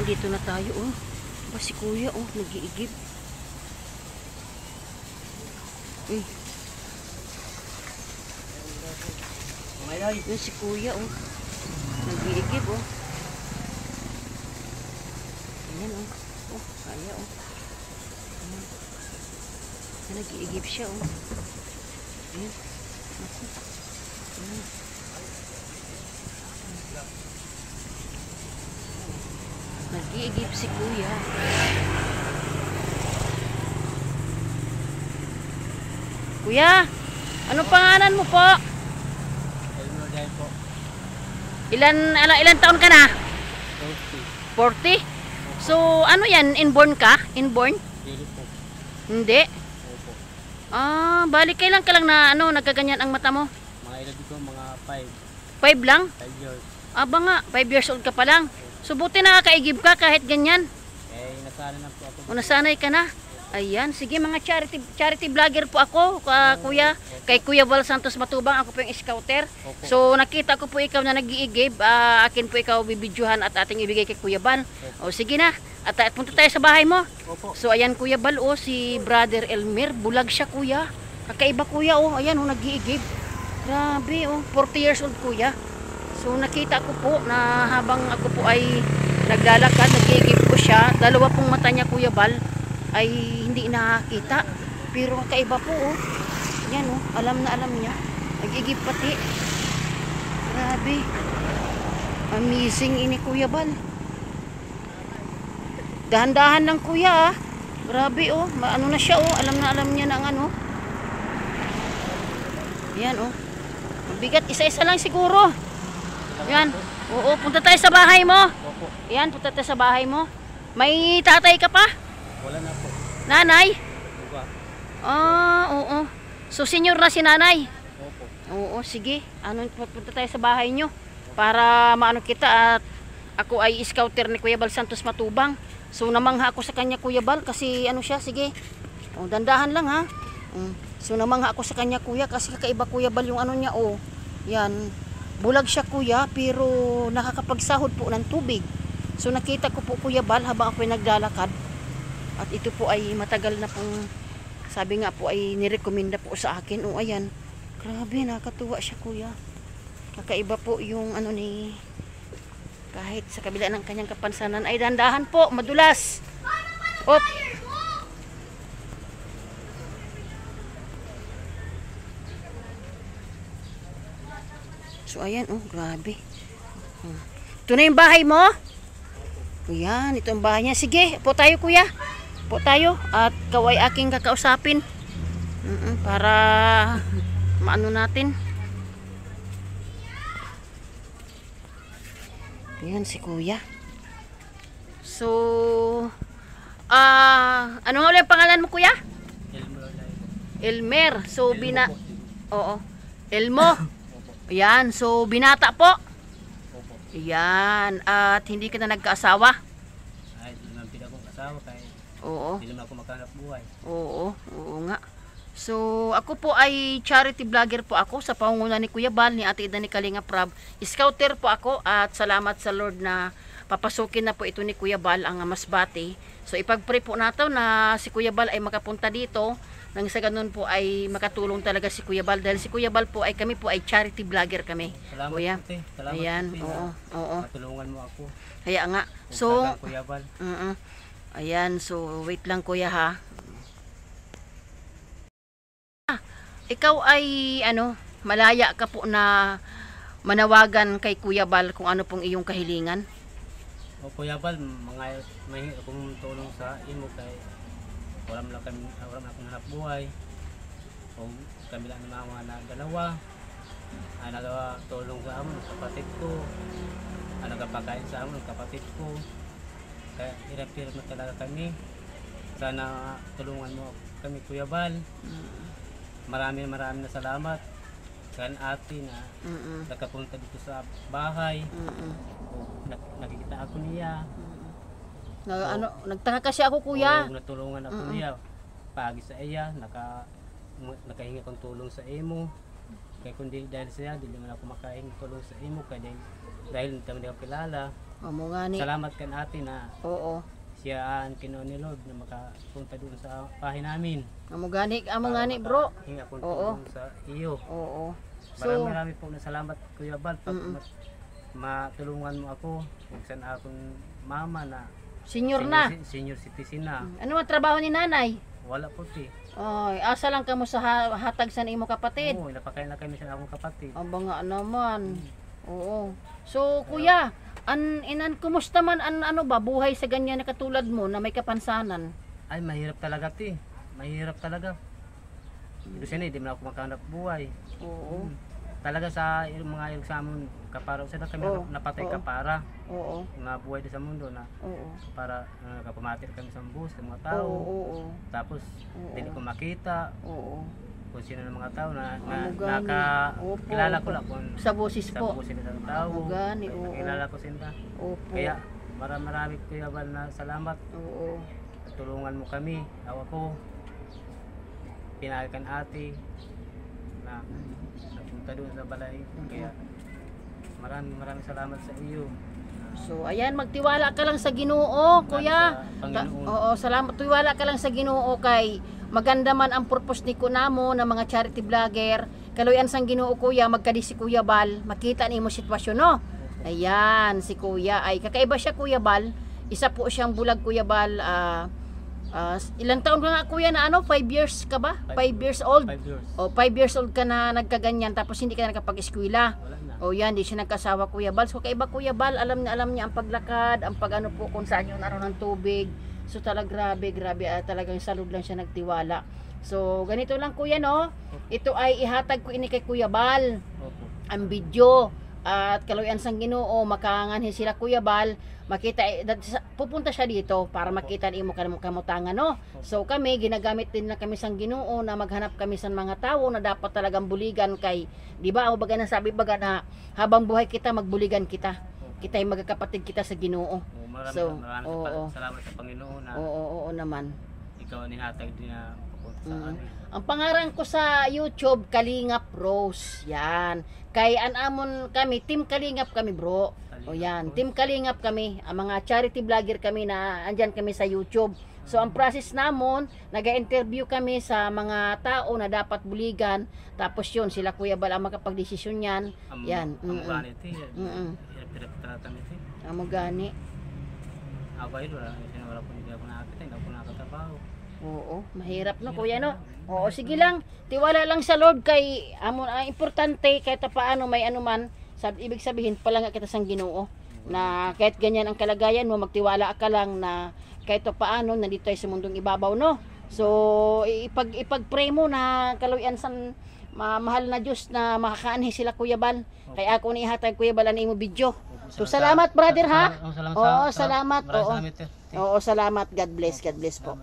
nandito na tayo, oh. Ba si kuya, oh, nag-iigib. Yun si kuya, oh. Nag-iigib, oh. Ayan, oh. Oh, kaya, oh. Nag-iigib siya, oh. Ayan. Ayan. Nag-iigib si kuya. Kuya, anong pangalan mo po? Ilan taon ka na? 40. 40? So, ano yan? Inborn ka? Inborn? Hindi. Bali kailan ka lang na nagkaganyan ang mata mo? Mga edad ko, mga 5. 5 lang? 5 years. Aba nga, 5 years old ka pa lang. So, buti nakakaigib ka kahit ganyan. Nasanay na po ako. O, nasanay ka na? Ayan, sige, mga charity vlogger po ako, kuya. Kay Kuya Val Santos Matubang, ako po yung scouter. So, nakita ko po ikaw na nag-iigib. Akin po ikaw bibidyohan at ating ibigay kay Kuya Val. O, sige na. At punta tayo sa bahay mo. So, ayan Kuya Val, oh, si Brother Elmer. Bulag siya, kuya. Kakaiba, kuya, oh. Ayan, oh, nag-iigib. Grabe, oh. 40 years old, kuya. So, nakita ko po na habang ako po ay naglalakad, nag-iigib ko siya. Dalawa pong mata niya, Kuya Val, ay hindi nakakita. Pero kakaiba po, oh. Yan, oh. Alam na alam niya. Nag-iigib pati. Grabe. Amazing ini, Kuya Val. Dahan-dahan lang, kuya, ah. Grabe, oh. Ano na siya, oh. Alam na alam niya ng ano. Yan, oh. Mabigat. Isa-isa lang siguro. Yan. Oo, punta tayo sa bahay mo. Yan, punta tayo sa bahay mo. May tatay ka pa? Wala na po. Nanay? Diba? Oo. So, senior na si nanay? Opo. Oo, sige. Punta tayo sa bahay nyo. Para maano kita at ako ay scouter ni Kuya Val Santos Matubang. So, namangha ako sa kanya, Kuya Val, kasi ano siya, sige. O, dandahan lang, ha. So, namangha ako sa kanya, kuya, kasi kakaiba, Kuya Val, yung ano niya, oh. Yan. Bulag siya, kuya, pero nakakapagsahod po ng tubig. So, nakita ko po, Kuya Val, habang ako ay naglalakad. At ito po ay matagal na pong, sabi nga po, ay nirekomenda po sa akin. O, ayan. Grabe, nakakatuwa siya, kuya. Kakaiba po yung ano ni... Kahit sa kabila ng kanyang kapansanan ay dandahan po, madulas. Op. So ayan, oh, grabe. Ito na yung bahay mo? Ayan, ito ang bahay niya. Sige, po tayo, kuya. Po tayo at kaway aking kakausapin. Para maano natin. Ayan si kuya. So, ano nga ulit ang pangalan mo, kuya? Elmer. So, Oo. Elmo. Ayan. So, binata po. Ayan. At hindi ka na nagkaasawa? Ay, hindi naman pinakong asawa kaya Oo. hindi naman ako makahanap buhay. Oo nga. So, ako po ay charity vlogger po ako sa pangunguna ni Kuya Val, ni Ate Ida ni Kalinga Prab. Scouter po ako at salamat sa Lord na papasukin na po ito ni Kuya Val ang Masbate. So, ipag-pray po nato na si Kuya Val ay makapunta dito nang sa ganun po ay makatulong talaga si Kuya Val. Dahil si Kuya Val po ay kami po ay charity vlogger kami. Salamat, kuya. Puti. Salamat, Ayan, Puti, oo. matulungan mo ako. Kaya nga. So, Kuya Val. ayan, so wait lang, kuya, ha. Ikaw ay malaya ka po na manawagan kay Kuya Val kung ano pong iyong kahilingan? O Kuya Val, may akong tulong sa imo kay wala akong hanap buhay. O kami lang ng mga nagdalawa. Nagawa tulong sa amon, kapatid ko. Nagapakain sa amon, kapatid ko. Kaya hirap-hirap na talaga kami. Sana tulungan mo kami, Kuya Val. Maraming na salamat sa ate na nakapunta dito sa bahay. Nakikita ako niya. Nagtaka kasi ako, kuya. Natulungan ako niya. Pagi sa iya, nakahinga kong tulong sa imo. Kaya kundi dahil siya, hindi naman ako makahinga tulong sa imo. Kaya dahil hindi naman ako kilala. Amo gani. Salamat kan ate na Oo. siya ang kinuha ni Lord na makapunta doon sa bahay namin. Amo gani bro. Hinga po Oo. tulong sa iyo. Oo. Marami po na salamat Kuya Bal pag matulungan mo ako. Kung saan akong mama na Senior na. Senior citizen na. Ano ang trabaho ni nanay? Wala po ti. Ay, asa lang kamo sa hatag sa imo kapatid. Oo, napakain na kami sa akong kapatid. Aba nga naman. Oo. So, kuya, kumusta man ano ba buhay sa ganyan na katulad mo na may kapansanan? Ay, mahirap talaga ti. Mahirap talaga. Kasi hindi man ako makahanap buhay. Oo. Talaga sa mga examon kapara sa kami napatay kapara. Oo. Mga buhay sa mundo na Oo. para kapamatir kami sa bus ng mga tao. Oo. Tapos hindi ko makita Oo. kung sino ng mga tao na Gani. kilala ko lang kung Sa boses sa po. busin ng tao. Gani, oo. Kilala ko sila. Opo. Kaya marami Kuya Bal na salamat. Oo. Tulungan mo kami. Awa ko. Pinayagan ate na napunta doon sa balay. Kaya maraming salamat sa iyo. So, ayan, magtiwala ka lang sa Ginoo, kuya. Sa Panginoon. Oo, salamat. Tiwala ka lang sa Ginoo kay maganda man ang purpose ni Kunamo na mga charity vlogger. Kaluyan sang Ginoo, kuya, magkadi si Kuya Bal, makita nimo sitwasyon, no? Ayan, si kuya ay kakaiba siya, Kuya Bal. Isa po siyang bulag, Kuya Bal. Ilang taon ka nga, kuya, na 5 years ka ba? 5 years old? 5 years. O, 5 years old ka na nagkaganyan tapos hindi ka na nakapag-eskwela. Wala na. O yan, di siya nagkasawa, Kuya Bal. So kaiba, Kuya Bal, alam niya ang paglakad, ang pag-ano po kung saan yung araw ng tubig. So talaga grabe, talagang salud lang siya nagtiwala. So ganito lang, kuya, no? Ito ay ihatag ko ini kay Kuya Bal. Opo. Ang video at kaluyan sang Ginoo makanganhin sila, Kuya Bal, makita pupunta siya dito para makita nimo kamutangan, no? So kami ginagamit din na kami sang Ginoo na maghanap kami sa mga tao na dapat talagang buligan kay, di ba, baga na sabi baga na habang buhay kita magbuligan kita. Kita ay magkakapatid kita sa Ginoo. Maraming salamat sa Panginoon na Oo naman. ikaw ang nihatag din na papunta sa amin. Ang pangalan ko sa YouTube, Kalingap Rose. Yan. Kay anamon kami, Team Kalingap kami, bro. O yan, Team Kalingap kami. Ang mga charity vlogger kami na andyan kami sa YouTube. So ang process namon, nag-interview kami sa mga tao na dapat buligan. Tapos yun, sila Kuya Bal ang makapag-desisyon yan. Yan. Ang ganit eh. Amo gani. Ako ay wala po hindi ako nakakita, hindi ako nakakatrabaho. Oo, mahirap no, kuya, no? Oo, sige lang. Tiwala lang sa Lord kay amon ang importante kahit paano may anuman, ibig sabihin palanga kita sang Ginoo na kahit ganyan ang kalagayan mo, magtiwala ka lang na kahit paano nandito tayo sa mundong ibabaw, no? So ipag-pray mo na kaluyan sang mahal na Diyos na makakaanhi sila, Kuya Bal. Kaya ako ni ihatag, Kuya Bal, ang imo video. So salamat, brother, ha? Oo, salamat. Oo, salamat. God bless po.